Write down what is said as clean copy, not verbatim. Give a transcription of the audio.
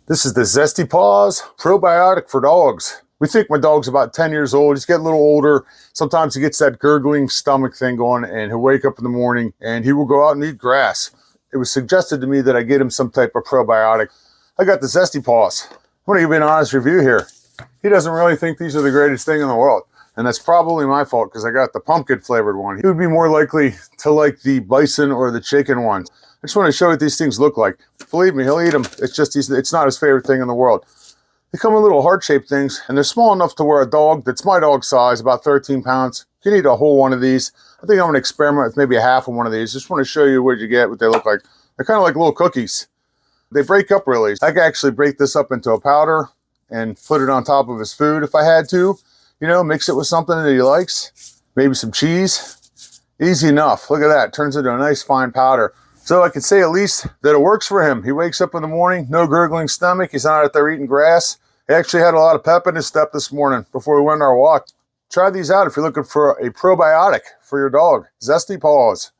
This is the Zesty Paws Probiotic for dogs. We think my dog's about 10 years old. He's getting a little older. Sometimes he gets that gurgling stomach thing going, and he'll wake up in the morning and he will go out and eat grass. It was suggested to me that I get him some type of probiotic. I got the Zesty Paws. I'm going to give you an honest review here. He doesn't really think these are the greatest thing in the world. And that's probably my fault because I got the pumpkin flavored one. He would be more likely to like the bison or the chicken one. I just want to show you what these things look like. Believe me, he'll eat them. It's just, it's not his favorite thing in the world. They come in little heart-shaped things, and they're small enough to where a dog that's my dog size, about 13 pounds, can eat a whole one of these. I think I'm going to experiment with maybe a half of one of these. Just want to show you what you get, what they look like. They're kind of like little cookies. They break up really. I could actually break this up into a powder and put it on top of his food if I had to. You know, mix it with something that he likes. Maybe some cheese. Easy enough. Look at that. Turns into a nice fine powder. So I can say at least that it works for him. He wakes up in the morning, no gurgling stomach. He's not out there eating grass. He actually had a lot of pep in his step this morning before we went on our walk. Try these out if you're looking for a probiotic for your dog. Zesty Paws.